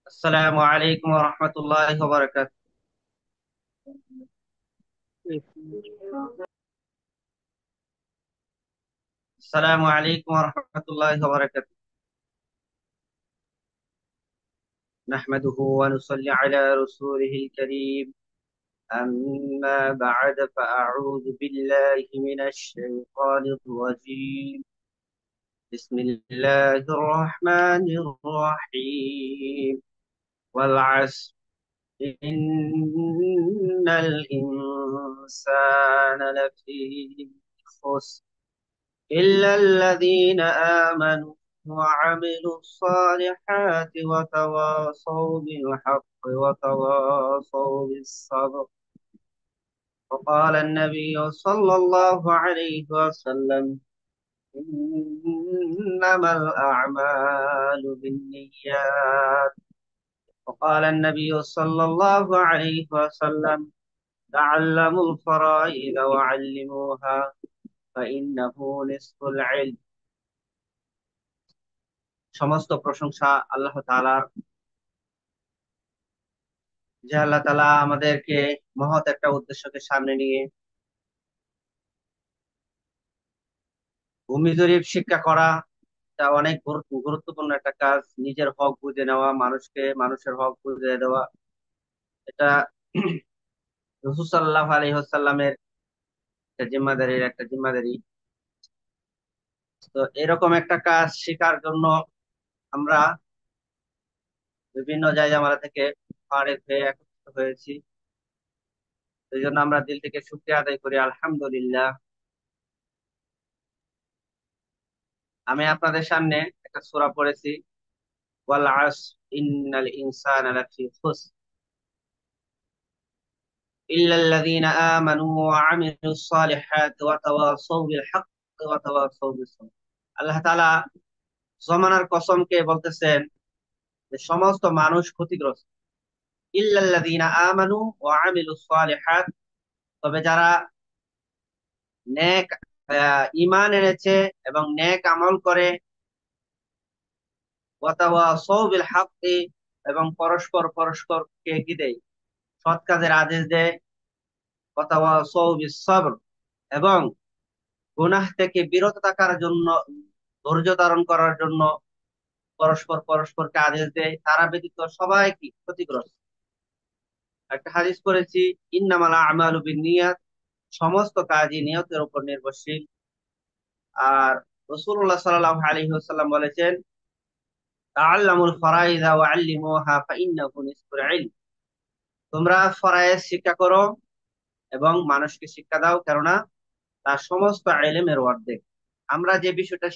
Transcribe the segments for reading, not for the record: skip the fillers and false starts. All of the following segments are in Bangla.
السلام عليكم ورحمة الله وبركاته. السلام عليكم ورحمة الله وبركاته. نحمده ونصلي على رسوله الكريم. أما بعد فأعوذ بالله من الشيطان الرجيم. بسم الله الرحمن الرحيم. والعصر إن الإنسان لفي خسر إلا الذين آمنوا وعملوا الصالحات وتواصوا بالحق وتواصوا بالصبر. وقال النبي صلى الله عليه وسلم: إنما الأعمال بالنيات. وقال النبي صلى الله عليه وسلم: تعلموا الفرائض وعلموها فإنه نصف العلم. সমস্ত প্রশংসা আল্লাহ তাআলার, যে আল্লাহ তাআলা আমাদেরকে মহৎ একটা উদ্দেশ্যকে সামনে নিয়ে ভূমি জরিপ শিক্ষা করা, এটা অনেক গুরুত্বপূর্ণ একটা কাজ। নিজের হক বুঝে নেওয়া, মানুষের হক বুঝে দেওয়া, এটা রাসূল সাল্লাল্লাহু আলাইহি ওয়াসাল্লামের একটা জিম্মাদারি। তো এরকম একটা কাজ শেখার জন্য আমরা বিভিন্ন জায়গা থেকে ফারেক হয়ে একত্রিত হয়েছি। এই জন্য আমরা দিল থেকে শুকরিয়া আদায় করি, আলহামদুলিল্লাহ। আমি আপনাদের সামনে একটা সূরা পড়েছি, ওয়াল আসর ইন্নাল ইনসানা লাফি খুসর ইল্লাল্লাযীনা আমানু ওয়া আমিলুস সালিহাতি ওয়া তাওয়াসাউ বিল হাক্কি ওয়া তাওয়াসাউ বিস সাবর। আল্লাহ তাআলা জমানার কসমকে বলতেছেন যে সমস্ত মানুষ ক্ষতিগ্রস্ত। ইল্লাল্লাযীনা আমানু ওয়া আমিলুস সালিহাত, তবে যারা নেক ঈমান এনেছে এবং নেক আমল করে, ওয়া তাওয়াসাউ বিল হাক্কি, এবং পরস্পর পরস্পরকে কি দেয়, সৎ কাজের আদেশ দেয়, ওয়া তাওয়াসাউ বিস সাবর, এবং গুনাহ থেকে বিরত থাকার জন্য, ধৈর্য ধারণ করার জন্য পরস্পর পরস্পরকে আদেশ দেয়, তারা ব্যতীত সবাই কি ক্ষতিগ্রস্ত। একটা হাদিস করেছি, ইন্নামাল আমালু বিন্নিয়াত, সমস্ত কাজই নিয়তের উপর নির্ভরশীল। আর রাসূলুল্লাহ সাল্লাল্লাহু আলাইহি ওয়াসাল্লাম বলেছেন, তাআল্লামুল ফারাইযা ওয়া আল্লিমুহা ফাইন্নাহু নিসফুল ইলম। তোমরা ফরায়েজ শিক্ষা করো এবং মানুষকে শিক্ষা দাও, কেননা তার সমস্ত ইলমের অর্ধেক। আমরা যে বিষয়টা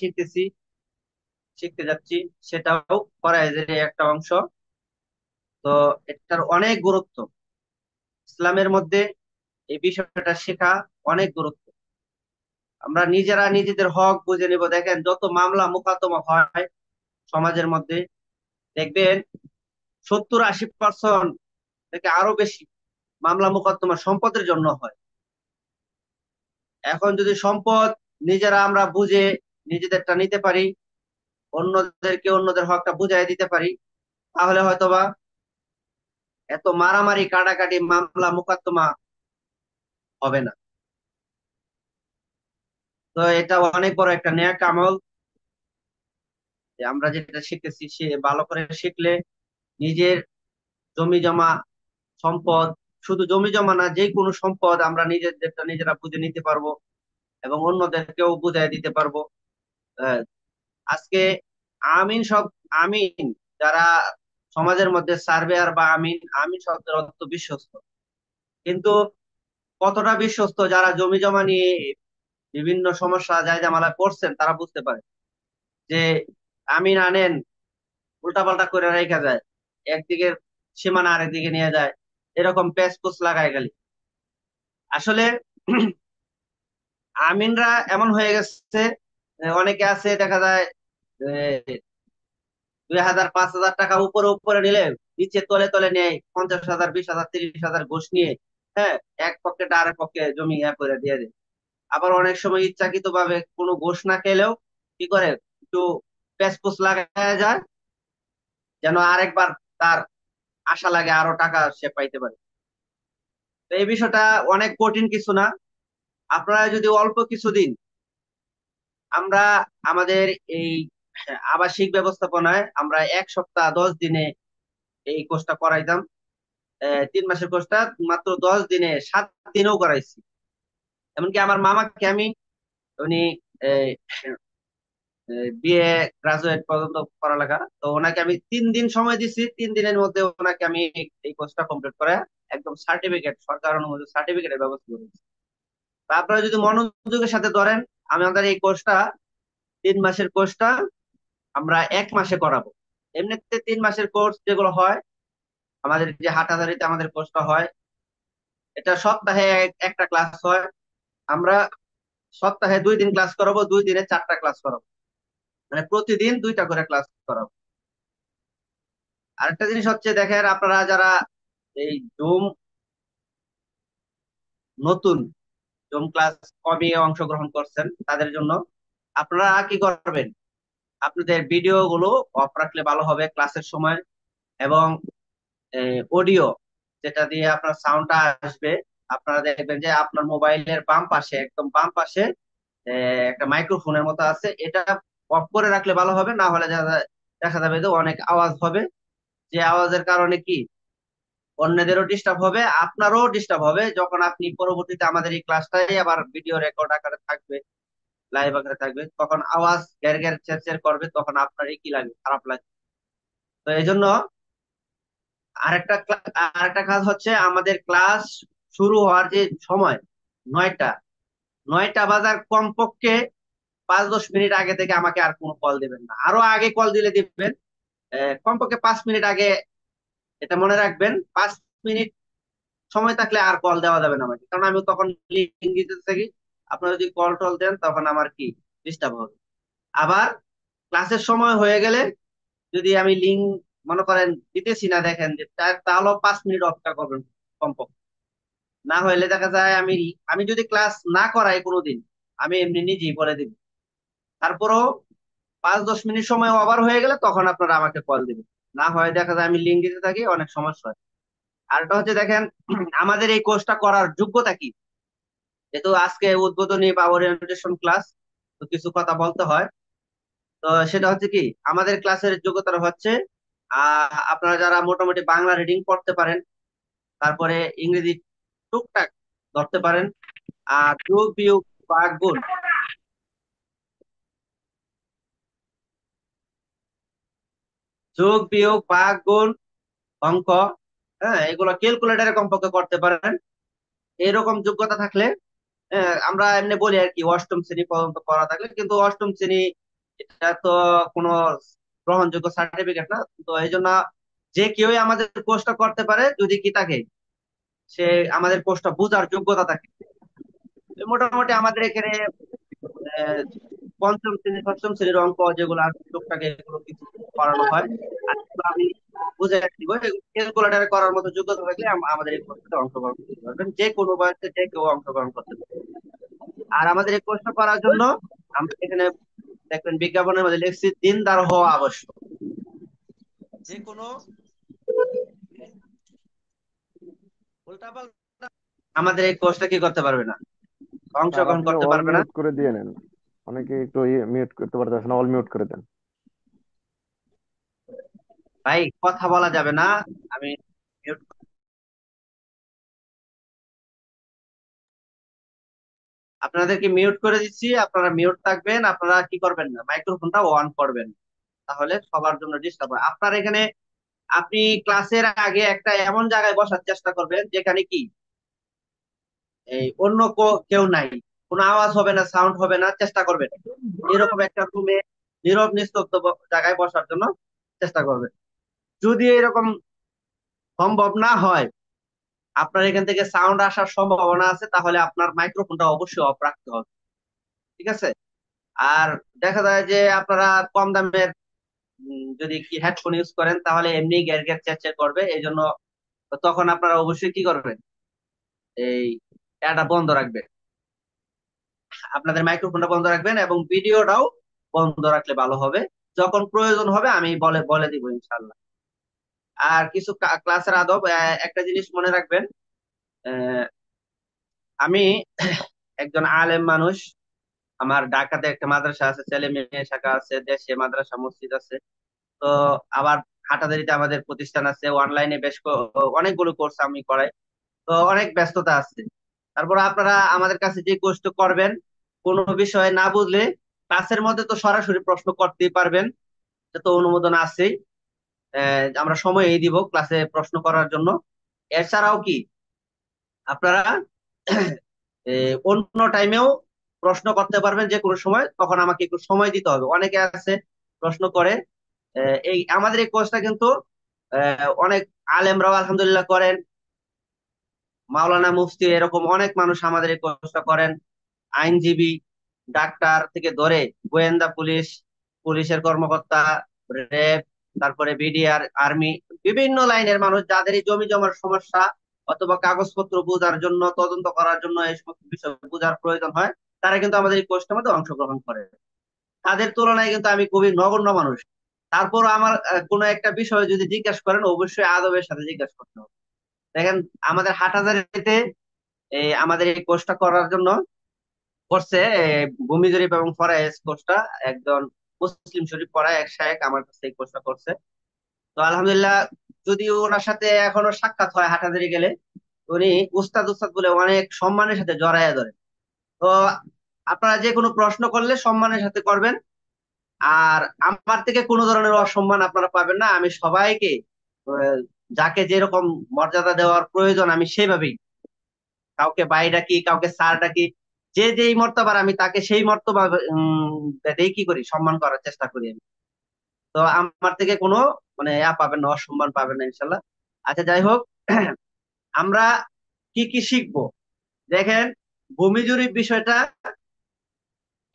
শিখতে যাচ্ছি, সেটাও ফরায়েজের একটা অংশ। তো এটার অনেক গুরুত্ব ইসলামের মধ্যে, এই বিষয়টা শেখা অনেক গুরুত্ব। আমরা নিজেরা নিজেদের হক বুঝে নিব। দেখেন, যত মামলা মোকদ্দমা হয় সমাজের মধ্যে, দেখবেন 70-80% থেকে আরো বেশি মামলা মোকদ্দমা সম্পদের জন্য হয়। এখন যদি সম্পদ নিজেরা আমরা বুঝে নিজেদেরটা নিতে পারি, অন্যদের হকটা বুঝাই দিতে পারি, তাহলে হয়তোবা এত মারামারি কাটাকাটি মামলা মোকদ্দমা হবে না। তো এটা অনেক বড় একটা নেক আমল, যে আমরা যেটা শিখতেছি সে ভালো করে শিখলে নিজের জমি জমা সম্পদ, শুধু জমি জমা না, যে কোনো সম্পদ আমরা নিজেদেরটা নিজেরা বুঝে নিতে পারবো এবং অন্যদেরকেও বুঝাই দিতে পারবো। আহ, আজকে আমিন সব আমিন যারা সমাজের মধ্যে সার্ভেয়ার বা আমিন, আমিন শব্দের অর্থ বিশ্বস্ত। কিন্তু কতটা বিশ্বস্ত, যারা জমি জমা নিয়ে বিভিন্ন সমস্যা জায়জামালায় পড়ছেন তারা বুঝতে পারে যে আমিন আনেন উল্টাপাল্টা করে রেখে যায়, একদিকে সীমানা আরেকদিকে নিয়ে যায়, এরকম পেচকুচ লাগায় গেলি। আসলে আমিনরা এমন হয়ে গেছে, অনেকে আছে দেখা যায় 2,000 5,000 টাকা উপরে উপরে নিলে নিচে তলে তলে নেয় 50,000 20,000 30,000 ঘুষ নিয়ে। হ্যাঁ, এক পক্ষে আরেক পক্ষে জমি করে দিয়ে দেয়। আবার অনেক সময় ইচ্ছাকৃত ভাবে কোনো ঘুষ না খেলেও কি করে, একটু পেচপুচ লাগায় যায়, যেন আরেকবার তার আশা লাগে আরো টাকা সে পাইতে পারে। তো এই বিষয়টা অনেক কঠিন কিছু না। আপনারা যদি অল্প কিছুদিন, আমরা আমাদের এই আবাসিক ব্যবস্থাপনায় আমরা 1 সপ্তাহ 10 দিনে এই কোর্সটা করাইতাম। 3 মাসের কোর্সটা মাত্র 10 দিনে, 7 দিনেও করাইছি। এমনকি আমার মামাকে আমি, উনি বিএ গ্রাজুয়েট পর্যন্ত পড়ালেখা, তো ওনাকে আমি 3 দিন সময় দিছি, 3 দিনের মধ্যে ওনাকে আমি এই কোর্সটা কমপ্লিট করে একদম সার্টিফিকেট, সরকার অনুমোদিত সার্টিফিকেটের ব্যবস্থা করেছি। তা আপনারা যদি মনোযোগের সাথে ধরেন, আমাদের এই কোর্সটা 3 মাসের কোর্সটা আমরা 1 মাসে করাবো। এমনিতে 3 মাসের কোর্স যেগুলো হয়, আমাদের যে হাটাজারিতে আমাদের কোর্সটা হয়, এটা সপ্তাহে একটা ক্লাস হয়। আমরা সপ্তাহে 2 দিন ক্লাস করাবো, 2 দিনে 4টা ক্লাস করাবো, মানে প্রতিদিন 2টা করে ক্লাস করাবো। আরেকটা জিনিস হচ্ছে, দেখেন আপনারা যারা এই জুম নতুন, জুম ক্লাস কবে অংশগ্রহণ করছেন তাদের জন্য আপনারা কি করবেন, আপনাদের ভিডিও গুলো অফ রাখলে ভালো হবে ক্লাসের সময়। এবং অডিও, যেটা দিয়ে আপনার সাউন্ডটা আসবে, আপনারা দেখবেন যে আপনার মোবাইলের বাম পাশে, একদম বাম পাশে একটা মাইক্রোফোনের মতো আছে, এটা অফ করে রাখলে ভালো হবে। না হলে দেখা যাবে যে অনেক আওয়াজ হবে, যে আওয়াজের কারণে কি অন্যদেরও ডিস্টার্ব হবে, আপনারও ডিস্টার্ব হবে। যখন আপনি পরবর্তীতে আমাদের এই ক্লাসটাই আবার ভিডিও রেকর্ড আকারে থাকবে, লাইভ আকারে থাকবে, তখন আওয়াজ গ্যার গ্যার চের চের করবে, তখন আপনারই কি লাগবে, খারাপ লাগবে। তো এই জন্য আরেকটা কাজ হচ্ছে, আমাদের ক্লাস শুরু হওয়ার যে সময়, 9টা, 9টা বাজার কমপক্ষে 5-10 মিনিট আগে থেকে আমাকে আর কোনো কল দিবেন না। আরো আগে কল দিলে দিবেন, কমপক্ষে 5 মিনিট আগে। এটা মনে রাখবেন, 5 মিনিট সময় থাকলে আর কল দেওয়া যাবে না আমাকে, কারণ আমি তখন লিঙ্ক দিতে থাকি। আপনারা যদি কল টল দেন তখন আমার কি ডিস্টার্ব হবে। আবার ক্লাসের সময় হয়ে গেলে যদি আমি লিঙ্ক মনে করেন দিতেছি না, দেখেন যে তাহলে 5 মিনিট অপেক্ষা করবেন কমপক্ষে। না হলে দেখা যায় আমি আমি যদি ক্লাস না করাই কোনোদিন, আমি এমনি নিজেই বলে দিব। তারপরও 5-10 মিনিট সময় ওভার হয়ে গেলে তখন আপনারা আমাকে কল দিবেন। না হয় দেখা যায় আমি লিঙ্ক দিতে থাকি, অনেক সমস্যা হয়। আর এটা হচ্ছে দেখেন, আমাদের এই কোর্সটা করার যোগ্যতা কি, যেহেতু আজকে উদ্বোধনী বা ওরিয়েন্টেশন ক্লাস, তো কিছু কথা বলতে হয়। তো সেটা হচ্ছে কি, আমাদের ক্লাসের যোগ্যতা হচ্ছে আপনারা যারা মোটামুটি বাংলা রিডিং পড়তে পারেন, তারপরে ইংরেজি টুকটাক ধরতে পারেন, আর যোগ বিয়োগ ভাগ গুণ, যোগ বিয়োগ ভাগ গুণ, অঙ্ক, হ্যাঁ, এগুলো ক্যালকুলেটারে কমপক্ষে করতে পারেন। এরকম যোগ্যতা থাকলে, আমরা এমনি বলি আর কি, অষ্টম শ্রেণী পর্যন্ত পড়া থাকলে, কিন্তু অষ্টম শ্রেণী এটা তো কোনো গ্রহণযোগ্য সার্টিফিকেট না। তো এই জন্য যে কেউই আমাদের কোর্সটা করতে পারে, যদি কি থাকে, সে আমাদের কোর্সটা বোঝার যোগ্যতা থাকে। মোটামুটি আমাদের এখানে আহ, পঞ্চম শ্রেণী ষষ্ঠ শ্রেণীর অঙ্ক যেগুলো আছে টুকটাক, এগুলো কিছু করানো হয়। আর এগুলো আমি বুঝে দিব, ক্যালকুলেটারে করার মতো যোগ্যতা থাকলে আমাদের এই কোর্সটাতে অংশগ্রহণ করতে পারবেন, যে কোনো বয়সে যে কেউ অংশগ্রহণ করতে পারবে। আর আমাদের এই কোর্সটা করার জন্য আমরা এখানে দেখবেন বিজ্ঞাপনের মধ্যে লিখছি, দিনদার হওয়া আবশ্যক। যে কোনো উল্টাপাল্টা আমাদের এই কোর্সটা কি করতে পারবে না, স্যার অংশগ্রহণ আপনি করতে অল পারবে না। মিউট করে দিয়ে নেন। অনেকে একটু মিউট করতে পারতেছে না, অল মিউট করে দেন। ভাই কথা বলা যাবে না, আমি mute। আপনাদেরকে মিউট করে দিচ্ছি, আপনারা মিউট থাকবেন, আপনারা কি করবেন না, মাইক্রোফোনটা অন করবেন, তাহলে সবার জন্য ডিস্টার্ব হয়। আপনার এখানে আপনি ক্লাসের আগে একটা এমন জায়গায় বসার চেষ্টা করবেন যেখানে কি এই অন্য কেউ নাই, কোনো আওয়াজ হবে না, সাউন্ড হবে না, চেষ্টা করবেন এরকম একটা রুমে নীরব নিস্তব্ধ জায়গায় বসার জন্য চেষ্টা করবেন। যদি এরকম সম্ভব না হয়, আপনার এখান থেকে সাউন্ড আসার সম্ভাবনা আছে, তাহলে আপনার মাইক্রোফোনটা অবশ্যই অফ রাখতে হবে। ঠিক আছে? আর দেখা যায় যে আপনারা কম দামের যদি কি হেডফোন ইউজ করেন, তাহলে এমনি গ্যার গ্যার চেঁচ চেঁচ করবে। এই জন্য তখন আপনারা অবশ্যই কি করবেন, এই এটা বন্ধ রাখবেন, আপনাদের মাইক্রোফোনটা বন্ধ রাখবেন, এবং ভিডিওটাও বন্ধ রাখলে ভালো হবে। যখন প্রয়োজন হবে আমি বলে বলে দিব ইনশাল্লাহ। আর কিছু ক্লাসের আদব, একটা জিনিস মনে রাখবেন। আহ, আমি একজন আলেম মানুষ। আমার ঢাকাতে একটা মাদ্রাসা আছে, ছেলে মেয়ে শাখা আছে, দেশে মাদ্রাসা মসজিদ আছে। তো আবার হাটাজারিতে আমাদের প্রতিষ্ঠান আছে, অনলাইনে অনেকগুলো কোর্স আমি করাই। তো অনেক ব্যস্ততা আছে। তারপর আপনারা আমাদের কাছে যে কোর্সটা করবেন, কোনো বিষয় না বুঝলে ক্লাসের মধ্যে তো সরাসরি প্রশ্ন করতেই পারবেন, এটা তো অনুমোদন আছেই। আমরা সময় দিব ক্লাসে প্রশ্ন করার জন্য। এছাড়াও কি আপনারা অন্য টাইমেও প্রশ্ন করতে পারবেন যে কোনো সময়, তখন আমাকে একটু সময় দিতে হবে। অনেকে আছে প্রশ্ন করে। এই আমাদের এই কোর্সটা কিন্তু অনেক আলেমরাও আলহামদুলিল্লাহ করেন, মাওলানা মুফতি এরকম অনেক মানুষ আমাদের এই কোর্সটা করেন। আইনজীবী, ডাক্তার থেকে ধরে গোয়েন্দা পুলিশ, পুলিশের কর্মকর্তা, র্যাব, তারপরে বিডিআর, আর্মি, বিভিন্ন লাইনের মানুষ যাদের এই জমি জমার সমস্যা অথবা কাগজপত্র বোঝার জন্য, তদন্ত করার জন্য এই সমস্ত বিষয় বোঝার প্রয়োজন হয়, তারা কিন্তু আমাদের এই কোর্সটার মধ্যে অংশগ্রহণ করে। তাদের তুলনায় কিন্তু আমি খুবই নগণ্য মানুষ। তারপর আমার কোনো একটা বিষয় যদি জিজ্ঞাসা করেন, অবশ্যই আদবের সাথে জিজ্ঞাসা করতে হবে। দেখেন, আমাদের হাটহাজারীতে আমাদের এই কোর্সটা করার জন্য করছে ভূমি জরিপ এবং ফরেস্ট কোর্সটা একজন মুসলিম শরীফ পড়া এক শায়েখ আমার কাছে এই কোর্সটা করছে। তো আলহামদুলিল্লাহ, যদিও ওনার সাথে এখনো সাক্ষাৎ হয় হাটহাজারী গেলে, উনি উস্তাদ উস্তাদ বলে অনেক সম্মানের সাথে জড়াইয়া ধরে। তো আপনারা যে কোনো প্রশ্ন করলে সম্মানের সাথে করবেন। আর আমার থেকে কোনো ধরনের অসম্মান আপনারা পাবেন না। আমি সবাইকে আহ, যাকে যেরকম মর্যাদা দেওয়ার প্রয়োজন আমি সেইভাবেই, কাউকে ভাই ডাকি, কাউকে স্যার ডাকি। যে যেই মর্তবার আমি তাকে সেই মর্তবা দিয়ে কি করি, সম্মান করার চেষ্টা করি আমি। তো আমার থেকে কোনো মানে পাবেন না, অসম্মান পাবেন না ইনশাল্লাহ। আচ্ছা, যাই হোক, আমরা কি কি শিখবো? দেখেন, ভূমি জরিপ বিষয়টা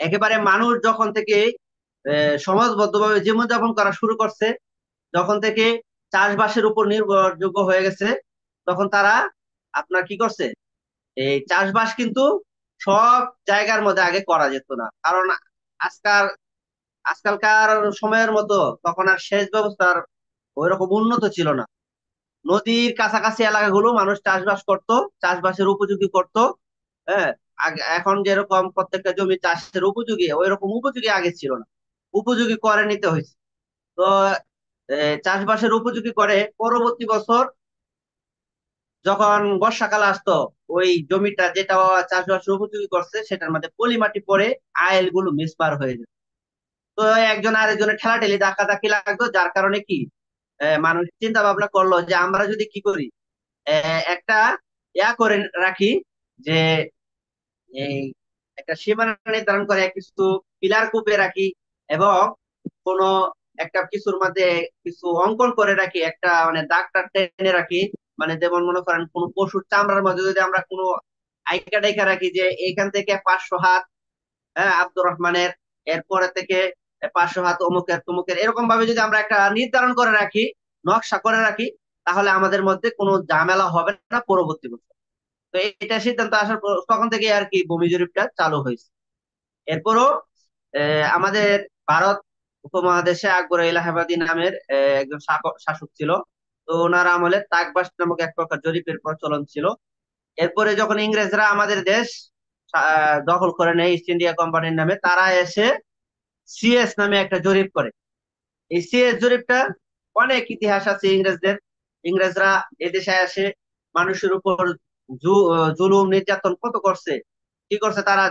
একেবারে মানুষ যখন থেকে সমাজবদ্ধভাবে জীবনযাপন করা শুরু করছে, যখন থেকে চাষবাসের উপর নির্ভরযোগ্য হয়ে গেছে, তখন তারা আপনার কি করছে, এই চাষবাস কিন্তু সব জায়গার মধ্যে আগে করা যেত না। কারণ আজকাল আজকালকার সময়ের মতো তখন আর সেচ ব্যবস্থার ওইরকম উন্নত ছিল না। নদীর কাছাকাছি এলাকাগুলো মানুষ চাষবাস করত, চাষবাসের উপযোগী করত। হ্যাঁ, এখন যেরকম প্রত্যেকটা জমি চাষের উপযোগী, ওই রকম উপযোগী আগে ছিল না, উপযোগী করে নিতে হয়েছে। তো চাষবাসের উপযোগী করে পরবর্তী বছর যখন বর্ষাকাল আসতো, ওই জমিটা যেটা চাষবাসের উপযোগী করছে সেটার মধ্যে পলি মাটি পড়ে আইল গুলো মিসমার হয়ে যেত। তো একজন আরেকজনের ঠেলাঠেলি ধাক্কাধাক্কি লাগতো, যার কারণে কি মানুষ চিন্তা ভাবনা করলো যে আমরা যদি কি করি, একটা করে রাখি, যে এই একটা সীমানা নির্ধারণ করে কিছু পিলার কুপে রাখি, এবং কোন একটা কিছুর মধ্যে কিছু অঙ্কন করে রাখি, একটা মানে দাগটা টেনে রাখি। মানে যেমন মনে করেন কোন পশুর চামড়ার মধ্যে যদি আমরা কোনো আইকা ডাইকা রাখি যে এখান থেকে 500 হাত, হ্যাঁ, আব্দুর রহমানের, এরপরে থেকে 500 হাত অমুকের তমুকের, এরকম ভাবে যদি আমরা একটা নির্ধারণ করে রাখি, নকশা করে রাখি, তাহলে আমাদের মধ্যে কোনো ঝামেলা হবে না পরবর্তী বছর। তো এটা সিদ্ধান্ত আসার পর তখন থেকে আর কি ভূমি জরিপটা চালু হয়েছে। এরপরও আমাদের ভারত উপমহাদেশে আকবর এলাহাবাদী নামের একজন শাসক ছিল। তো ওনার আমলে তাকবাস নামক এক প্রকার জরিপের প্রচলন ছিল। এরপরে যখন ইংরেজরা আমাদের দেশ দখল করে নেয় ইস্ট ইন্ডিয়া কোম্পানির নামে, তারা এসে সিএস নামে একটা জরিপ করে। এই সিএস জরিপটা অনেক ইতিহাস আছে ইংরেজদের। ইংরেজরা এদেশে এসে মানুষের উপর জুলুম নির্যাতন কত করছে, কি করছে তারা,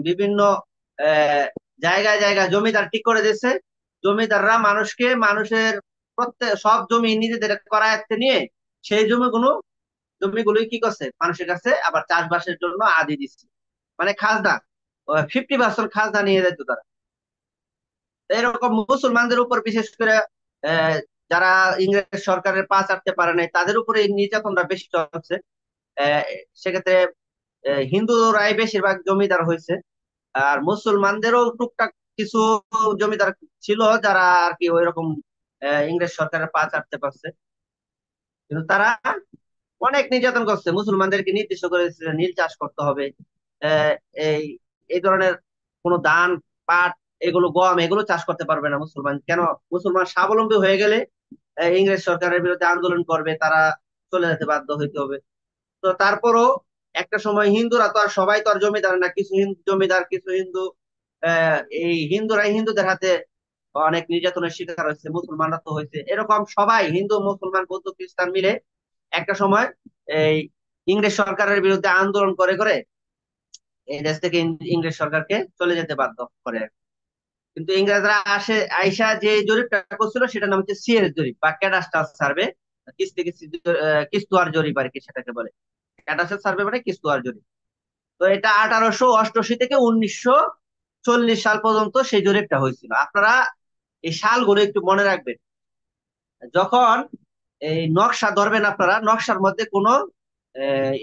বিভিন্ন আহ, জায়গায় জায়গায় জমিদার ঠিক করে দিয়েছে। জমিদাররা মানুষের প্রত্যেক সব জমি নিজেদের করায়ত্তে নিয়ে সেই জমিগুলোই কি করছে, মানুষের কাছে আবার চাষবাসের জন্য আদি দিচ্ছে। মানে খাজনা, 50% খাজনা নিয়ে যেত তারা। তো এরকম মুসলমানদের উপর বিশেষ করে আহ, যারা ইংরেজ সরকারের পা চাটতে পারে নাই, তাদের উপরে এই নির্যাতনটা বেশি চলছে। আহ, সেক্ষেত্রে হিন্দুরাই বেশিরভাগ জমিদার হয়েছে। আর মুসলমানদেরও টুকটাক কিছু জমিদার ছিল যারা আর কি ওইরকম ইংরেজ সরকারের পা চাটতে পারছে। কিন্তু তারা অনেক নির্যাতন করছে, মুসলমানদেরকে নির্দিষ্ট করেছে নীল চাষ করতে হবে। আহ, এই এই ধরনের কোন ধান, পাট, এগুলো গম, এগুলো চাষ করতে পারবে না মুসলমান। কেন? মুসলমান স্বাবলম্বী হয়ে গেলে ইংরেজ সরকারের বিরুদ্ধে আন্দোলন করবে, তারা চলে যেতে বাধ্য হইতে হবে। তো তারপরও একটা সময় হিন্দুরা তো আর সবাই তো আর জমিদার না, কিছু হিন্দু জমিদার, কিছু হিন্দু এই হিন্দুরাই হিন্দুদের হাতে অনেক নির্যাতনের শিকার হয়েছে, মুসলমানরা তো হয়েছে, এরকম সবাই হিন্দু মুসলমান বৌদ্ধ খ্রিস্টান মিলে একটা সময় এই ইংরেজ সরকারের বিরুদ্ধে আন্দোলন করে করে এই দেশ থেকে ইংরেজ সরকারকে চলে যেতে বাধ্য করে। কিন্তু ইংরেজরা আসে, আইসা যে জরিপটা করছিল সেটার নাম হচ্ছে সিএস জরিপ বা ক্যাডাস্ট্রাল সার্ভে, কিস্তি কিস্তি কিস্তুয়ার জরিপ আর কি সেটাকে বলে। ক্যাডাস্ট্রাল সার্ভে মানে কিস্তুয়ার জরিপ। তো এটা 1888 থেকে 1940 সাল পর্যন্ত সেই জরিপটা হয়েছিল। আপনারা এই সালগুলো একটু মনে রাখবেন। যখন এই নকশা ধরবেন আপনারা, নকশার মধ্যে কোনো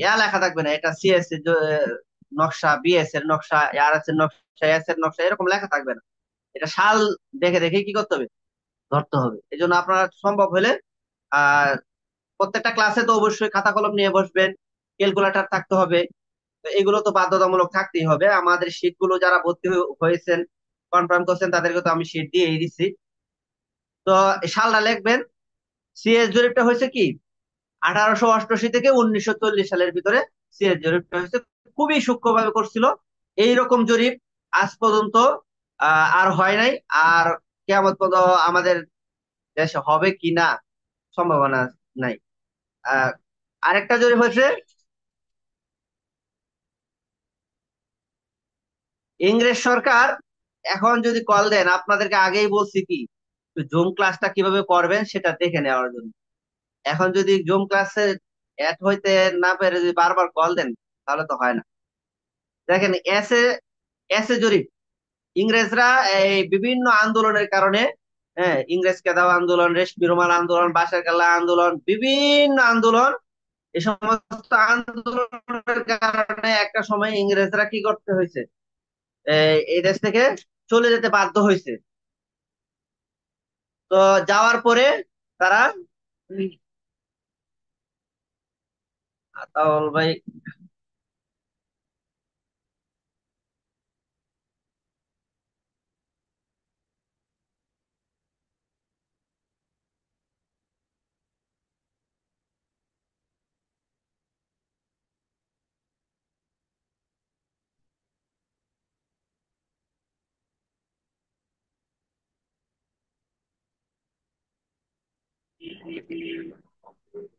ইয়া লেখা থাকবে না, এটা সিএস এর নকশা, বিএস এর নকশা, আর এস এর নকশা, এস এর নকশা, এরকম লেখা থাকবে না। এটা সাল দেখে দেখে কি করতে হবে, ধরতে হবে। এই জন্য আপনারা সম্ভব হলে আহ প্রত্যেকটা ক্লাসে তো অবশ্যই খাতা কলম নিয়ে বসবেন, ক্যালকুলেটর থাকতে হবে। তো এগুলো তো বাধ্যতামূলক থাকতেই হবে। আমাদের শীট গুলো যারা ভর্তি হয়েছেন, কনফার্ম করছেন, তাদেরকে তো আমি শীট দিয়েই দিচ্ছি। তো এই সালটা লিখবেন। সিএস জরিপটা হয়েছে কি 1888 থেকে 1940 সালের ভিতরে সিএস জরিপটা হয়েছে। খুবই সূক্ষ্মভাবে করছিল। এইরকম জরিপ আজ পর্যন্ত আর হয় নাই। আর কেয়ামত পর্যন্ত আমাদের দেশে হবে কি না সম্ভাবনা নাই। আহ আরেকটা জরিপ হয়েছে ইংরেজ সরকার। এখন যদি কল দেন, আপনাদেরকে আগেই বলছি কি জুম ক্লাসটা কিভাবে করবেন সেটা দেখে নেওয়ার জন্য। এখন যদি জুম ক্লাসে অ্যাড হইতে না পেরে যদি বারবার কল দেন, তাহলে তো হয় না। দেখেন, এসে এসে জরিপ। ইংরেজরা এই বিভিন্ন আন্দোলনের কারণে, হ্যাঁ, ইংরেজ খেদাও আন্দোলন, রেশমি রুমাল আন্দোলন, বাঁশের গাল্লা আন্দোলন, বিভিন্ন আন্দোলন, এই সমস্ত আন্দোলনের কারণে একটা সময় ইংরেজরা কি করতে হয়েছে, এই দেশ থেকে চলে যেতে বাধ্য হয়েছে। তো যাওয়ার পরে তারা আতাউল ভাই,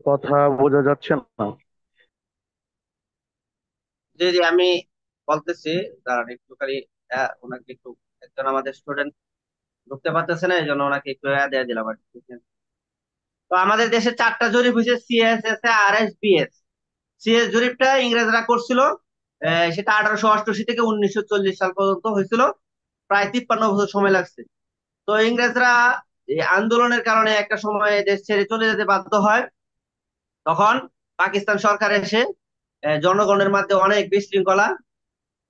কথা বোঝা যাচ্ছে না। যে যে আমি বলতেছি, দাঁড়ান একটু খালি ওনাকে একটু, একজন আমাদের স্টুডেন্ট ঢুকতে পারতেছে না, এই জন্য ওনাকে একটু দেয়া দিলাম আর কি। তো আমাদের দেশে 4টা জরিপ হয়েছে, সিএস, এস, আর এস, বিএস। সিএস জরিপটা ইংরেজরা করছিল, সেটা 1888 থেকে 1940 সাল পর্যন্ত হয়েছিল। প্রায় 53 বছর সময় লাগছে। তো ইংরেজরা এই আন্দোলনের কারণে একটা সময় দেশ ছেড়ে চলে যেতে বাধ্য হয়। তখন পাকিস্তান সরকার এসে জনগণের মধ্যে অনেক বিশৃঙ্খলা,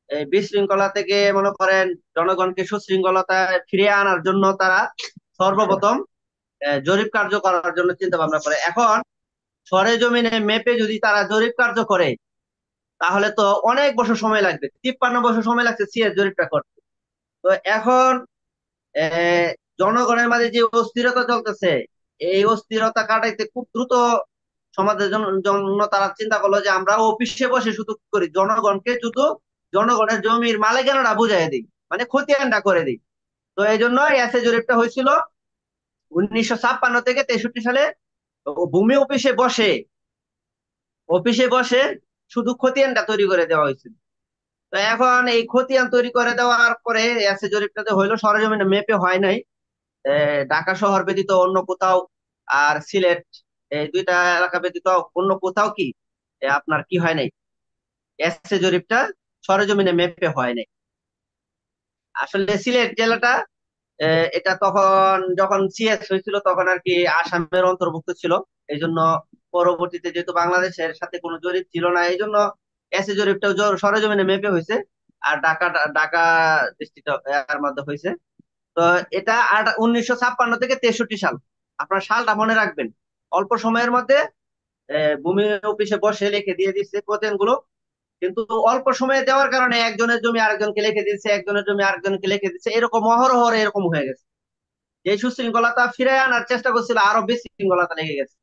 এই বিশৃঙ্খলা থেকে মনে করেন জনগণকে সুশৃঙ্খলতায় ফিরিয়ে আনার জন্য তারা সর্বপ্রথম জরিপ কার্য করার জন্য চিন্তা ভাবনা করে। এখন সরেজমিনে মেপে যদি তারা জরিপ কার্য করে, তাহলে তো অনেক বছর সময় লাগবে, 53 বছর সময় লাগছে সিএস জরিপটা করতে। তো এখন আহ, জনগণের মাঝে যে অস্থিরতা চলতেছে, এই অস্থিরতা কাটাইতে খুব দ্রুত সমাজের জন্য তারা চিন্তা করলো যে আমরা অফিসে বসে শুধু কি করি, জনগণকে শুধু জনগণের জমির মালিকানাটা বুঝাই দিই, মানে খতিয়ানটা করে দিই। তো এই জন্য এসে জরিপটা হয়েছিল 1956 থেকে 63 সালে। ভূমি অফিসে বসে, অফিসে বসে শুধু খতিয়ানটা তৈরি করে দেওয়া হয়েছিল। তো এখন এই খতিয়ান তৈরি করে দেওয়ার পরে এসে জরিপটাতে হইলো, সরেজমিনে মেপে হয় নাই। ঢাকা শহর ব্যতীত অন্য কোথাও, আর সিলেট, এই 2টা এলাকা ব্যতীত অন্য কোথাও কি আপনার কি হয় নাই, এসে জরিপটা সরেজমিনে মেপে হয় নাই। আসলে সিলেট জেলাটা এটা তখন যখন সিএস হয়েছিল তখন আর কি আসামের অন্তর্ভুক্ত ছিল। এই জন্য পরবর্তীতে যেহেতু বাংলাদেশের সাথে কোনো জরিপ ছিল না, এই জন্য এসে জরিপটা সরেজমিনে মেপে হয়েছে। আর ঢাকা, ঢাকা ডিস্ট্রিক্ট এর মধ্যে হয়েছে। তো এটা 1956 থেকে 63 সাল। আপনার সালটা মনে রাখবেন। অল্প সময়ের মধ্যে ভূমি অফিসে বসে লিখে দিয়ে দিচ্ছে কোতেন গুলো। কিন্তু অল্প সময়ে দেওয়ার কারণে একজনের জমি আরেকজনকে লিখে দিচ্ছে, একজনের জমি আরেকজনকে লিখে দিচ্ছে, এরকম অহরহ এরকম হয়ে গেছে। যে সুশৃঙ্খলতা ফিরে আনার চেষ্টা করছিল আরো বিশৃঙ্খলতা লেগে গেছে।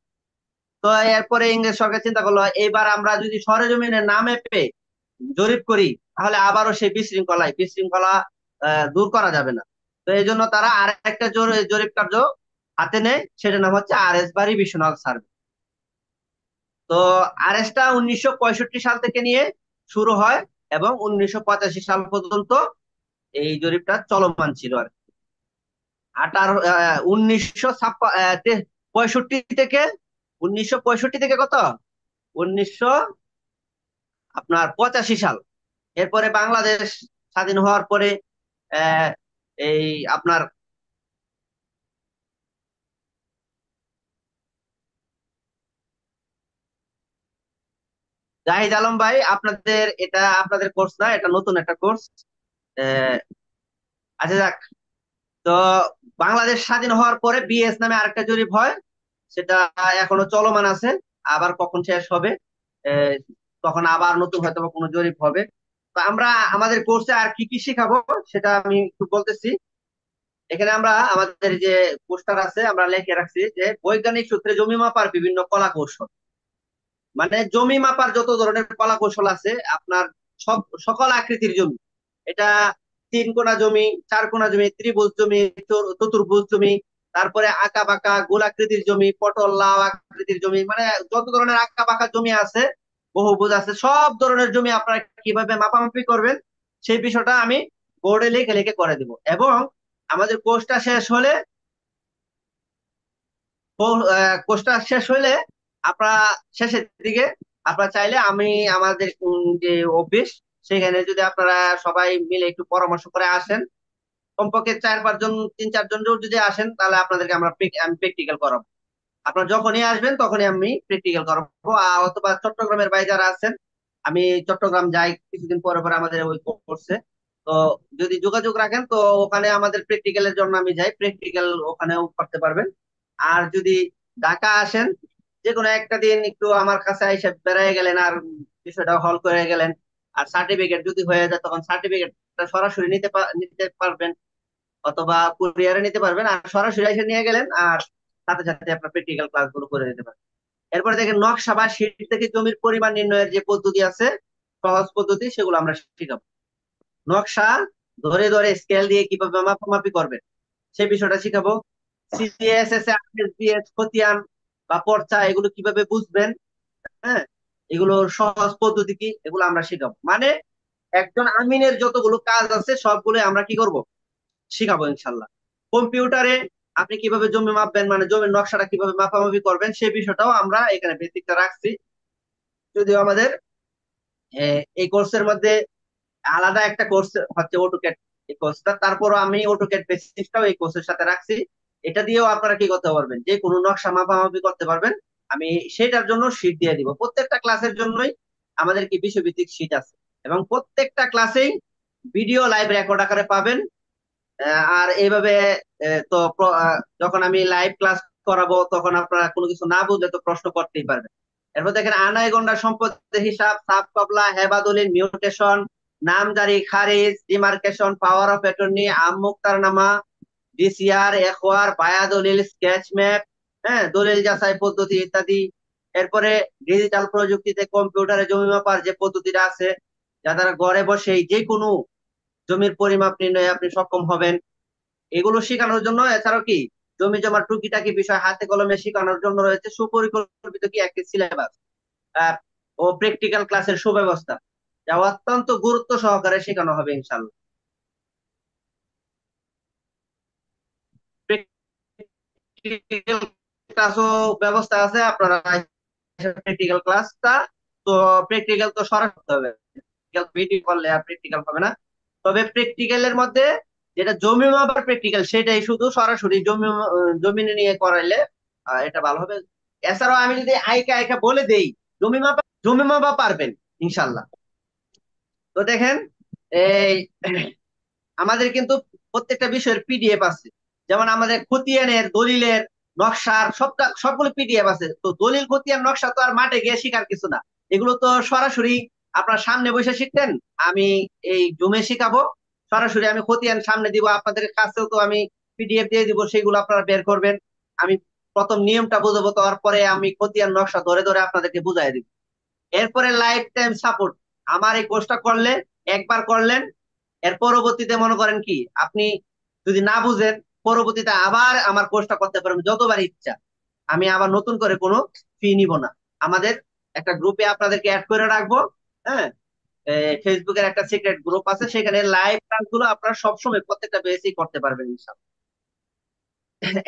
তো এরপরে ইংরেজ সরকার চিন্তা করলো এইবার আমরা যদি সরেজমিনে না মেপে জরিপ করি তাহলে আবারও সেই বিশৃঙ্খলা দূর করা যাবে না। তো এই জন্য তারা আর একটা জরিপ কার্য হাতে নেয়, সেটার নাম হচ্ছে আরএস বা রিভিশনাল সার্ভে। তো আরএসটা 1965 সাল থেকে নিয়ে শুরু হয় এবং 1985 সাল পর্যন্ত এই জরিপটা চলমান ছিল আর কি। 1965 থেকে 1965 থেকে কত 1900 আপনার 85 সাল, এরপরে বাংলাদেশ স্বাধীন হওয়ার পরে আহ, এই আপনার জাহিদ আলম ভাই, আপনাদের এটা আপনাদের কোর্স না, এটা নতুন একটা কোর্স। আচ্ছা যাক। তো বাংলাদেশ স্বাধীন হওয়ার পরে বিএস নামে আরেকটা জরিপ হয়, সেটা এখনো চলমান আছে। আবার কখন শেষ হবে আহ, তখন আবার নতুন হয়তো বা কোনো জরিপ হবে। তো আমরা আমাদের কোর্সে আর কি কি শিখাবো সেটা আমি একটু বলতেছি। এখানে আমরা আমাদের যে পোস্টার আছে আমরা লিখে রাখছি যে বৈজ্ঞানিক সূত্রে জমি মাপার বিভিন্ন কলা কৌশল। মানে জমি মাপার যত ধরনের কলা কৌশল আছে আপনার, সব সকল আকৃতির জমি, এটা তিন কোণা জমি, চার কোণা জমি, ত্রিভুজ জমি, চতুর্ভুজ জমি, তারপরে আঁকা বাঁকা গোলাকৃতির জমি, পটল লাউ আকৃতির জমি, মানে যত ধরনের আঁকা বাঁকা জমি আছে, বহুভুজ আছে, সব ধরনের জমি আপনারা কিভাবে মাপামাপি করবেন সেই বিষয়টা আমি বোর্ডে লিখে লিখে করে দিব। এবং আমাদের কোর্সটা শেষ হলে আপনারা শেষের দিকে আপনারা চাইলে আমি আমাদের যে অফিস সেখানে যদি আপনারা সবাই মিলে একটু পরামর্শ করে আসেন, কমপক্ষে 4-5 জন 3-4 জন যদি আসেন তাহলে আপনাদেরকে আমি প্র্যাকটিক্যাল করাবো। আপনারা যখনই আসবেন তখনই আমি প্র্যাকটিক্যাল করাবো। অথবা চট্টগ্রামের বাইরে যারা আছেন, আমি চট্টগ্রাম যাই কিছুদিন পরে পরে আমাদের ওই কোর্সে। তো যদি যোগাযোগ রাখেন তো ওখানে আমাদের প্র্যাকটিক্যালের জন্য আমি যাই, প্র্যাকটিক্যাল ওখানেও করতে পারবেন। আর যদি ঢাকা আসেন, যে কোনো একটা দিন একটু আমার কাছে এসে বেড়াই গেলেন আর বিষয়টা হল করে গেলেন, আর সার্টিফিকেট যদি হয়ে যায় তখন সার্টিফিকেটটা সরাসরি নিতে পারবেন, অথবা কুরিয়ারে নিতে পারবেন, আর সরাসরি এসে নিয়ে গেলেন আর সাথে সাথে আপনার প্র্যাকটিক্যাল ক্লাস গুলো করে দিতে পারবেন। এরপরে দেখেন নকশা বা শীট থেকে জমির পরিমাণ নির্ণয়ের যে পদ্ধতি আছে, সহজ পদ্ধতি, সেগুলো আমরা শিখাবো। নকশা ধরে ধরে স্কেল দিয়ে কিভাবে মাপামাপি করবেন সেই বিষয়টা শিখাবো। সিএসএস এসবিএস খতিয়ান বা পর্চা এগুলো কিভাবে বুঝবেন, হ্যাঁ, এগুলোর সহজ পদ্ধতি কি, এগুলো আমরা শিখাবো। মানে একজন আমিনের যতগুলো কাজ আছে সবগুলো আমরা কি করব, শিখাবো ইনশাল্লাহ। কম্পিউটারে আপনি কিভাবে জমি মাপবেন, মানে জমির নকশাটা কিভাবে মাপামাপি করবেন সেই বিষয়টাও আমরা এখানে বেসিকটা রাখছি। যদিও আমাদের এই কোর্সের মধ্যে আলাদা একটা কোর্স হচ্ছে অটোক্যাড, এই কোর্সটা, তারপরও আমি অটোক্যাড বেসিকটাও এই কোর্সের সাথে রাখছি। এটা দিয়েও আপনারা কি করতে পারবেন, যে কোনো নকশা মাপামাপি করতে পারবেন। আমি সেটার জন্য শীট দিয়ে দিব, প্রত্যেকটা ক্লাসের জন্যই আমাদের কি বিষয়ভিত্তিক শীট আছে, এবং প্রত্যেকটা ক্লাসেই ভিডিও লাইভ রেকর্ড আকারে পাবেন। আর এইভাবে যখন আমি লাইভ ক্লাস করাবো তখন আপনারা কোনো কিছু না বুঝলে তো প্রশ্ন করতেই পারবেন। এরপর দেখেন আনাই গন্ডা সম্পদের হিসাব, সাব কবলা, হেবা দলিল, মিউটেশন, নামজারি খারিজ, ডিমার্কেশন, পাওয়ার অফ অ্যাটর্নি, আম মুক্তারনামা, ডিসিআর, এখওয়ার, বায়া দলিল, স্কেচ ম্যাপ, হ্যাঁ, দলিল যাচাই পদ্ধতি ইত্যাদি। এরপরে ডিজিটাল প্রযুক্তিতে কম্পিউটারে জমি মাপার যে পদ্ধতিটা আছে, যা দ্বারা ঘরে বসেই যে কোনো জমির পরিমাপ নির্ণয়ে আপনি সক্ষম হবেন, এগুলো শেখানোর জন্য, এছাড়াও কি জমি জমার টুকিটাকি বিষয় হাতে কলমে শেখানোর জন্য রয়েছে সুপরিকল্পিত কি একটি সিলেবাস ও প্র্যাকটিক্যাল ক্লাসের সুব্যবস্থা, যা অত্যন্ত গুরুত্ব সহকারে শেখানো হবে ইনশাল্লাহ। প্র্যাকটিক্যাল ক্লাসও ব্যবস্থা আছে, আপনারা প্র্যাকটিক্যাল ক্লাসটা, তো প্র্যাকটিক্যাল তো সরাসরি করতে হবে, ভিডিও করলে আর প্র্যাকটিক্যাল হবে না। তবে প্র্যাকটিক্যালের মধ্যে যেটা জমি মাপার প্র্যাকটিক্যাল সেটাই শুধু সরাসরি জমিনে নিয়ে করাইলে এটা ভালো হবে। এছাড়াও আমি যদি আইকা আইকা বলে দেই, জমি মাপা পারবেন ইনশাল্লাহ। তো দেখেন এই আমাদের কিন্তু প্রত্যেকটা বিষয়ের পিডিএফ আছে, যেমন আমাদের খতিয়ানের দলিলের নকশার সবগুলো পিডিএফ আছে। তো দলিল খতিয়ান নকশা তো আর মাঠে গিয়ে শিখার কিছু না, এগুলো তো সরাসরি আপনার সামনে বসে শিখতেন। আমি এই জুমে শিখাবো, সরাসরি আমি খতিয়ান সামনে দিব, আপনাদের কাছেও তো আমি পিডিএফ দিয়ে দিব, সেগুলো আপনারা বের করবেন। আমি প্রথম নিয়মটা বুঝাবো, তারপরে আমি খতিয়ান নকশা ধরে ধরে আপনাদেরকে বুঝাই দিব। এরপরে লাইফ টাইম সাপোর্ট। আমার এই কোর্সটা করলে, একবার করলেন, এর পরবর্তীতে মনে করেন কি আপনি যদি না বুঝেন, পরবর্তীতে আবার আমার কোর্সটা করতে পারবেন যতবার ইচ্ছা। আমি আবার নতুন করে কোনো ফি নিব না। আমাদের একটা গ্রুপে আপনাদেরকে অ্যাড করে রাখবো। হ্যাঁ, ফেসবুকের একটা সিক্রেট গ্রুপ আছে, সেখানে লাইভ ক্লাস গুলো আপনারা সবসময় প্রত্যেকটা বেসই করতে পারবেন ইনশাআল্লাহ।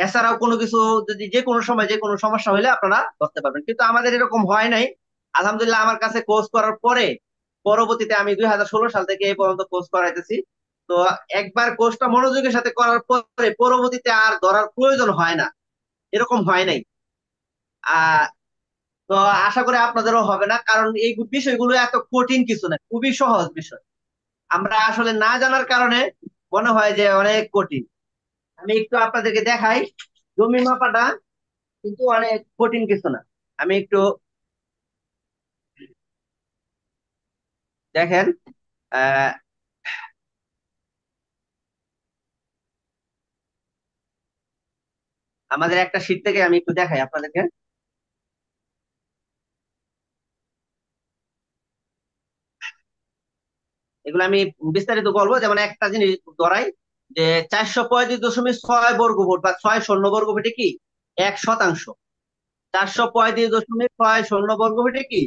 এছাড়াও কোনো কিছু যদি যে কোনো সময় যে কোনো সমস্যা হলে আপনারা করতে পারবেন, কিন্তু আমাদের এরকম হয় নাই। আলহামদুলিল্লাহ, আমার কাছে কোর্স করার পরে পরবর্তীতে আমি 2016 সাল থেকে এই পর্যন্ত কোর্স করাইতেছি। তো একবার কোর্সটা মনোযোগের সাথে করার পরে পরবর্তীতে আর ধরার প্রয়োজন হয় না, এরকম হয় নাই। আহ তো আশা করি আপনাদেরও হবে না, কারণ এই বিষয়গুলো এত কঠিন কিছু না, খুবই সহজ বিষয়। আমরা আসলে না জানার কারণে মনে হয় যে অনেক কঠিন। আমি একটু আপনাদেরকে দেখাই, জমি মাপাটা কিন্তু অনেক কঠিন কিছু না। আমি একটু দেখেন, আহ আমাদের একটা শীট থেকে আমি একটু দেখাই আপনাদেরকে। এগুলো আমি বিস্তারিত বলবো, যেমন একটা জিনিস ধরাই, যে 435.6 বর্গ ফুট বা 6 শূন্য বর্গ ফুটে কি 1 শতাংশ। 435.6 বর্গ ফুটে কি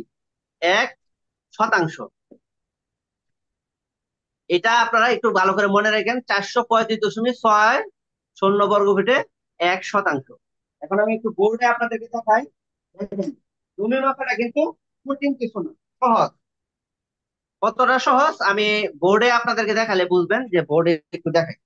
1 শতাংশ। এটা আপনারা একটু ভালো করে মনে রাখেন, 435.6 শূন্য বর্গ ফুটে 1 শতাংশ। এখন আমি একটু বোর্ডে আপনাদেরকে দেখাই। দেখেন, জমি মাপাটা কিন্তু কঠিন কিছু না, সহজ। কতটা সহজ আমি বোর্ডে আপনাদেরকে দেখালে বুঝবেন, যে বোর্ডে একটু দেখাই।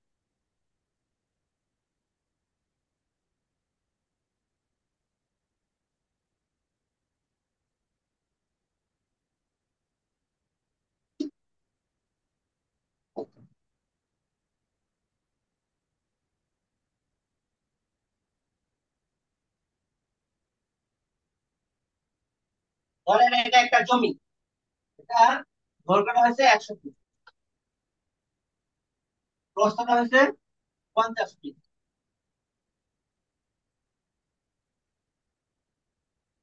ধরেন এটা একটা জমি, এটা দৈর্ঘ্যটা হয়েছে 100 ফিট, প্রস্থটা হয়েছে 50 ফিট।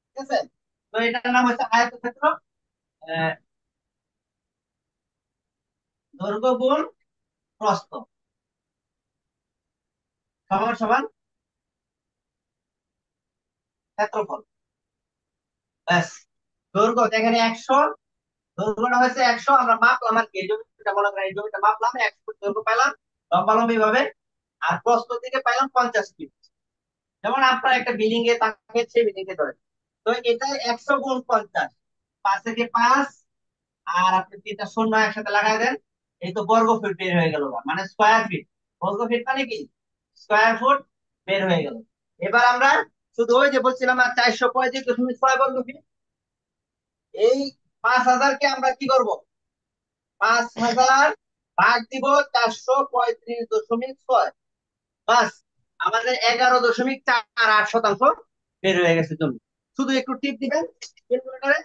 ঠিক আছে, তো এটার নাম হচ্ছে আয়তক্ষেত্র। আহ, দৈর্ঘ্য গুণ প্রস্থ সমান সমান ক্ষেত্রফল। ব্যাস, দৈর্ঘ্য দেখেন 100, দৈর্ঘ্যটা হয়েছে 100, আমরা মাপলাম আর কি, এই জমিটা মনে করেন, এই জমিটা মাপলাম 1 ফুট দৈর্ঘ্য পাইলাম লম্বালম্বি ভাবে, আর প্রস্থ থেকে পাইলাম 50 ফিট। যেমন আপনার একটা বিল্ডিং এ তাকে সেই বিল্ডিং এ ধরেন, তো এটা 100 গুণ 50, 5 থেকে 5, আর আপনি 3টা শূন্য একসাথে লাগাই দেন, এই তো বর্গ ফিট বের হয়ে গেল, মানে স্কোয়ার ফিট। বর্গ ফিট মানে কি স্কোয়ার ফুট বের হয়ে গেল। এবার আমরা শুধু ওই যে বলছিলাম, আর 435.6 বর্গ ফিট, এই 5,000-কে আমরা কি করব, 5,000 ভাগ দিব 435.6, বাস আমাদের 11.48 শতাংশ বের হয়ে গেছে জমি। শুধু একটু টিপ দিবেন ক্যালকুলেটরে,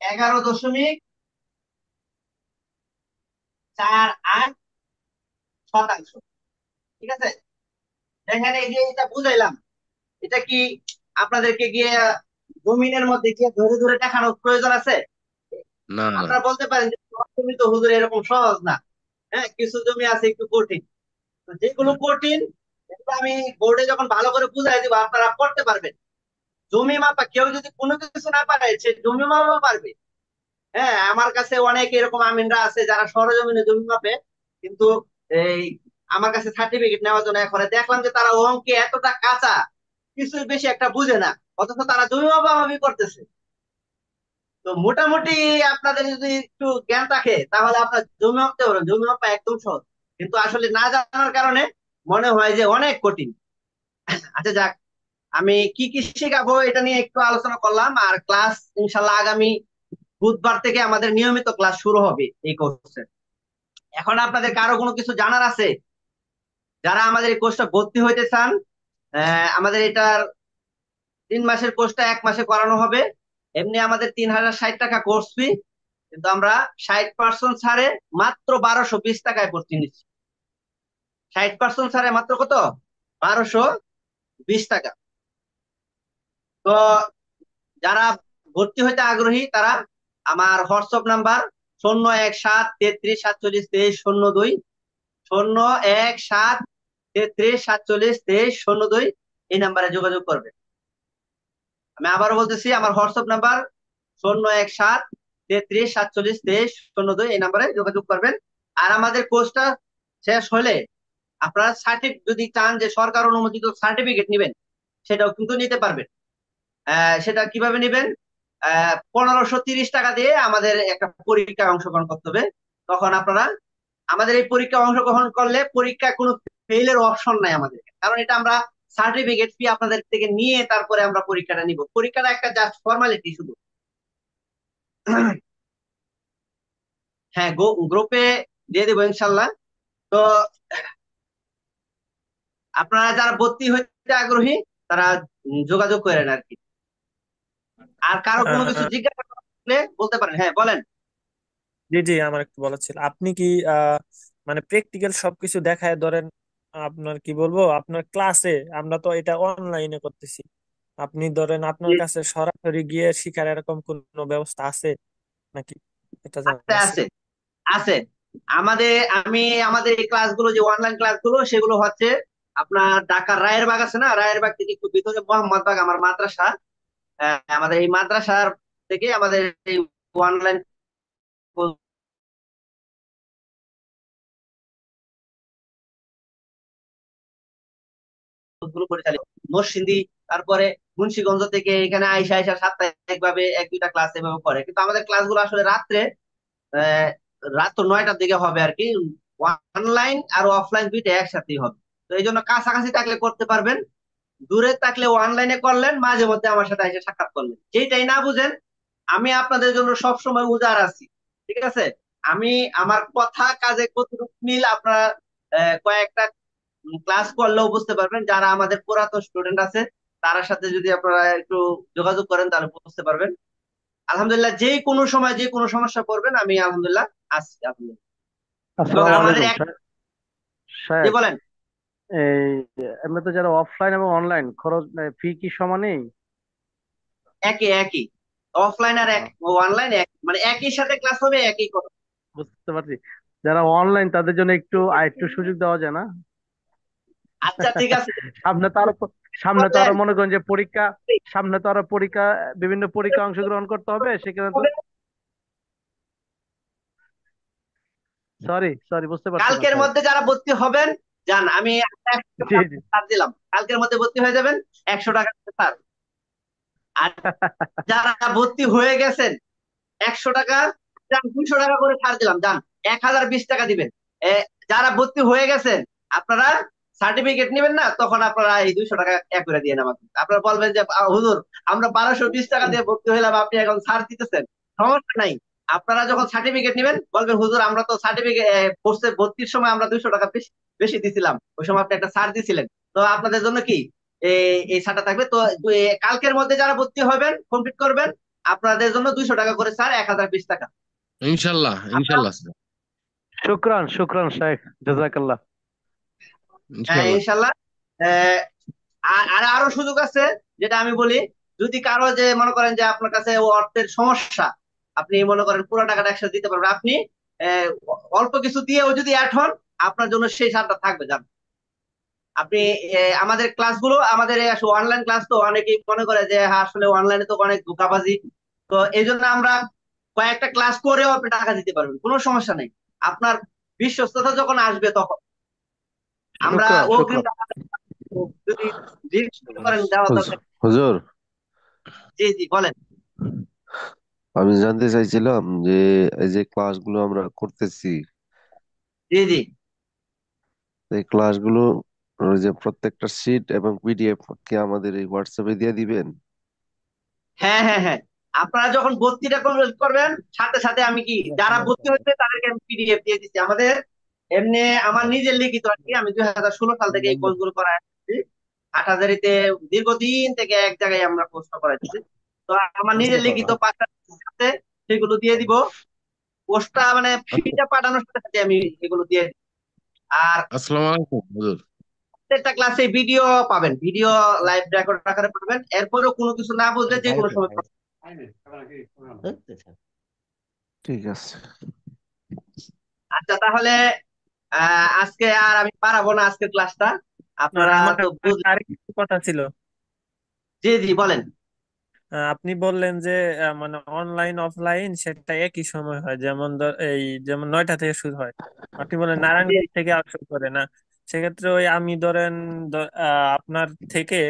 11.48 শতাংশ। ঠিক আছে, দেখেন এই যে এটা বুঝাইলাম, এটা কি আপনাদেরকে গিয়ে জমিনের মধ্যে গিয়ে ধরে ধরে দেখানোর প্রয়োজন আছে? না, না। আপনারা বলতে পারেন যে সব জমি তো হুজুর এরকম সহজ না। হ্যাঁ, কিছু জমি আছে একটু কঠিন। তো যেগুলো কঠিন, এগুলো আমি বোর্ডে যখন ভালো করে বুঝাই দিব, আপনারা করতে পারবেন। জমি মাপা কেউ যদি কোনো কিছু না পারে, সে জমি মাপা পারবে। হ্যাঁ, আমার কাছে অনেক এরকম আমিনরা আছে যারা সরজমিনে জমি মাপে, কিন্তু এই আমার কাছে সার্টিফিকেট নেওয়ার জন্য এখন দেখলাম যে তারা অঙ্কে এতটা কাঁচা, কিছু বেশি একটা বুঝে না, অথচ তারা জমি মাপামাপি করতেছে। তো মোটামুটি আপনাদের যদি একটু জ্ঞান থাকে, তাহলে আপনার জমি মাপতে পারবেন, জমি মাপা একদম সহজ। কিন্তু আসলে না জানার কারণে মনে হয় যে অনেক কঠিন। আচ্ছা যাক, আমি কি কি শেখাবো এটা নিয়ে একটু আলোচনা করলাম, আর ক্লাস ইনশাল্লাহ আগামী বুধবার থেকে আমাদের নিয়মিত ক্লাস শুরু হবে এই কোর্সে। এখন আপনাদের কারো কোনো কিছু জানার আছে? যারা আমাদের এই কোর্সটা ভর্তি হইতে চান, আমাদের এটার 3 মাসের কোর্সটা 1 মাসে করানো হবে। এমনি আমাদের 3,060 টাকা কোর্স ফি, কিন্তু আমরা 60% ছাড়ে মাত্র 1,220 টাকায় ভর্তি নিচ্ছি। 60% ছাড়ে মাত্র কত? 1220 টাকা। তো যারা ভর্তি হইতে আগ্রহী তারা আমার হোয়াটসঅ্যাপ নাম্বার 01733472302, 01733472302, এই নাম্বারে যোগাযোগ করবে। আমি আবারও বলতেছি, আমার হোয়াটসঅ্যাপ নাম্বার 01733472302, এই নাম্বারে যোগাযোগ করবেন। আর আমাদের কোর্সটা শেষ হলে আপনারা সার্টিফিকেট যদি চান যে সরকার অনুমোদিত সার্টিফিকেট নেবেন, সেটাও কিন্তু নিতে পারবেন। সেটা কিভাবে নেবেন? 1530 টাকা দিয়ে আমাদের একটা পরীক্ষায় অংশগ্রহণ করতে হবে। তখন আপনারা আমাদের এই পরীক্ষায় অংশগ্রহণ করলে পরীক্ষায় কোনো ফেইলের অপশন নাই আমাদের, কারণ এটা আমরা সার্টিফিকেট ফি আপনাদের থেকে নিয়ে তারপরে আমরা পরীক্ষাটা নিব। পরীক্ষাটা একটা জাস্ট ফর্মালিটি শুধু। হ্যাঁ, গ্রুপে দিয়ে দেবো ইনশাল্লাহ। তো আপনারা যারা ভর্তি হইতে আগ্রহী তারা যোগাযোগ করেন আর কি। আর কারো কোনো কিছু আহ, জিজ্ঞাসা করলে বলতে পারেন। হ্যাঁ, বলেন। জি জি, আমার একটু বলার ছিল। আপনি কি মানে প্র্যাকটিক্যাল সবকিছু দেখায় ধরেন, আপনার কি বলবো, আপনার ক্লাসে, আমরা তো এটা অনলাইনে করতেছি, আপনি ধরেন আপনার কাছে সরাসরি গিয়ে শিখার এরকম কোনো ব্যবস্থা আছে নাকি? এটা আছে, জানার ছিল। আছে, আছে। আমাদের আমি আমাদের এই ক্লাসগুলো, যে অনলাইন ক্লাসগুলো, সেগুলো হচ্ছে আপনার ঢাকার রায়েরবাগ আছে না, রায়েরবাগ থেকে একটু ভিতরে মোহাম্মদবাগ আমার মাদ্রাসা। আমাদের এই মাদ্রাসার থেকে আমাদের এই অনলাইন কোর্সগুলো পরিচালিত। নরসিংদী, তারপরে মুন্সিগঞ্জ থেকে এখানে আইসা আইসা সাপ্তাহিক ভাবে এক দুইটা ক্লাস এভাবে করে, কিন্তু আমাদের ক্লাসগুলো আসলে রাত্রে, আহ, রাত তো 9টার দিকে হবে আর কি। অনলাইন আর অফলাইন দুইটা একসাথেই হবে। তো এই জন্য কাছাকাছি থাকলে করতে পারবেন, দূরে থাকলে অনলাইনে করলেন, মাঝে মধ্যে আমার সাথে এসে সাক্ষাৎ করলেন। যেটাই না বুঝেন, আমি আপনাদের জন্য সব সময় উদার আছি। ঠিক আছে? আমি আমার কথা কাজে কতটুকু মিল আপনারা কয়েকটা ক্লাস করলেও বুঝতে পারবেন। যারা আমাদের পুরাতন স্টুডেন্ট আছে তার সাথে যদি আপনারা একটু যোগাযোগ করেন তাহলে বুঝতে পারবেন। আলহামদুলিল্লাহ, যে কোনো সময় যে কোনো সমস্যা পড়বেন, আমি আলহামদুলিল্লাহ আছি, আলহামদুলিল্লাহ। এবং আসসালামু আমাদের আলাইকুম এক, জি শেখ। বলেন। এই আমরা তো যারা অফলাইন এবং অনলাইন খরচ ফি কি সমানই? একই, একই। অফলাইন আর এক, অনলাইন এক, মানে একই সাথে ক্লাস হবে, একই কথা। বুঝতে পারছি। যারা অনলাইন তাদের জন্য একটু আরেকটু সুযোগ দেওয়া যায় না? আচ্ছা, ঠিক আছে। সামনে তো আরো সামনে তো আরো বললেন মনে করেন যে পরীক্ষা, সামনে তো আরো পরীক্ষা, বিভিন্ন পরীক্ষা অংশগ্রহণ করতে হবে সেখানে তো। সরি সরি, বুঝতে পারছি না কালকের স্যার। মধ্যে যারা ভর্তি হবেন যান, আমি জি জি। ছাড় দিলাম, কালকের মধ্যে ভর্তি হয়ে যাবেন, 100 টাকা ছাড়। আর যারা ভর্তি হয়ে গেছেন, 100 টাকা যান, 200 টাকা করে ছাড় দিলাম, যান 1020 টাকা দিবেন। এ, যারা ভর্তি হয়ে গেছেন আপনারা সার্টিফিকেট নেবেন না, তখন আপনারা এই 200 টাকা এক করে দিয়ে আমাকে। আপনারা বলবেন যে হুজুর, আমরা 1220 টাকা দিয়ে ভর্তি হইলাম, আপনি এখন ছাড় দিতেছেন। সমস্যা নাই। আপনারা যখন সার্টিফিকেট নেবেন বলবেন, হুজুর আমরা তো সার্টিফিকেট কোর্সে ভর্তির সময় আমরা 200 টাকা বেশি বেশি দিছিলাম, ওই সময় আপনি একটা ছাড় দিছিলেন। তো আপনাদের জন্য কি এই ছাড়টা থাকবে। তো কালকের মধ্যে যারা ভর্তি হবেন, কমপ্লিট করবেন, আপনাদের জন্য 200 টাকা করে ছাড়, 1020 টাকা। ইনশাল্লাহ আপনারা, ইনশাল্লাহ স্যার। শুক্রান শুক্রান শেখ, জাজাকাল্লাহ। হ্যাঁ, ইনশাল্লাহ। ইনশাল্লাহ। আহ, আর আরো সুযোগ আছে, যেটা আমি বলি। যদি কারো যে মনে করেন যে আপনার কাছে অর্থের সমস্যা, আপনি মনে করেন পুরো টাকাটা একসাথে দিতে পারবেন, আপনি আহ, অল্প কিছু দিয়েও যদি অ্যাড হন, আপনার জন্য সেই ছাড়টা থাকবে, জান। আপনি আমাদের ক্লাসগুলো, আমাদের অনলাইন ক্লাস তো অনেকেই মনে করে যে হ্যাঁ, আসলে অনলাইনে তো অনেক ধোঁকাবাজি। তো এই জন্য আমরা কয়েকটা ক্লাস করেও আপনি টাকা দিতে পারবেন, কোনো সমস্যা নেই। আপনার বিশ্বস্ততা যখন আসবে তখন আমরা শুক্রান অগ্রিম শুক্রান। টাকা যদি জিজ্ঞেস করেন দেওয়া দরকার। হুজুর, জি, জি, বলেন। আমি জানতে চাইছিলাম যে এই যে ক্লাসগুলো আমরা করতেছি, জি, জি। এই ক্লাসগুলো ওই যে প্রত্যেকটা শীট এবং পিডিএফ কি আমাদের এই হোয়াটসঅ্যাপে দিয়ে দিবেন? হ্যাঁ, হ্যাঁ, হ্যাঁ। আপনারা যখন ভর্তিটা কমপ্লিট করবেন, সাথে সাথে আমি কি, যারা ভর্তি হচ্ছে তাদেরকে আমি পিডিএফ দিয়ে দিচ্ছি। আমাদের এমনি আমার নিজের লিখিত আর কি, আমি 2016 সাল থেকে এই কোর্সগুলো করাই আসছি। হাটহাজারীতে দীর্ঘদিন থেকে এক জায়গায় আমরা কোর্সটা করাইতেছি। তো আমার নিজের লিখিত 5টা আছে, সেগুলো দিয়ে দিব। কোর্সটা মানে আচ্ছা, ফিটা পাঠানোর সাথে সাথে আমি এগুলো দিয়ে দিই। আর আসসালামু আলাইকুম হুজুর। প্রত্যেকটা ক্লাসে ভিডিও পাবেন, ভিডিও লাইভ রেকর্ড আকারে পাবেন। এরপরেও কোনো কিছু না বুঝলে যে কোনো সময় ঠিক আছে। আচ্ছা, তাহলে আজকে আর আমি পারাবো না আজকের ক্লাসটা, আপনারা আমার তো বুঝলেন। আরেকটু কথা ছিল। জি জি, বলেন। আপনি বললেন যে মানে অনলাইন অফলাইন সেটা একই সময় হয়, যেমন যেমন 9টা থেকে শুরু হয়। আপনি বলেন জি, নারায়ণগঞ্জ থেকে শুরু করে না, সেক্ষেত্রে ওই আমি ধরেন আপনার থেকে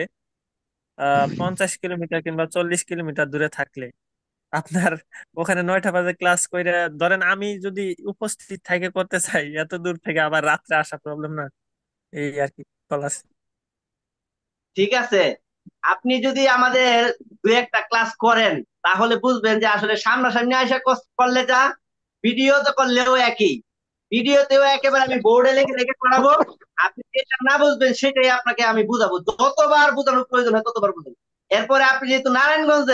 50 কিলোমিটার কিংবা 40 কিলোমিটার দূরে থাকলে আপনার ওখানে 9টা বাজে ক্লাস করে, ধরেন আমি যদি উপস্থিত থেকে করতে চাই, এত দূর থেকে আবার রাত্রে আসা প্রবলেম না? এই আর কি বলার। ঠিক আছে। আপনি যদি আমাদের দুই একটা ক্লাস করেন তাহলে বুঝবেন যে আসলে সামনাসামনি এসে করলে যা, ভিডিওতে করলেও একই, ভিডিওতেও একেবারে আমি বোর্ডে লিখে লিখে করাবো। আপনি যেটা না বুঝবেন সেটাই আপনাকে আমি বুঝাবো, যতবার বোঝানোর প্রয়োজন হয় ততবার বুঝাবো। এরপরে আপনি যেহেতু নারায়ণগঞ্জে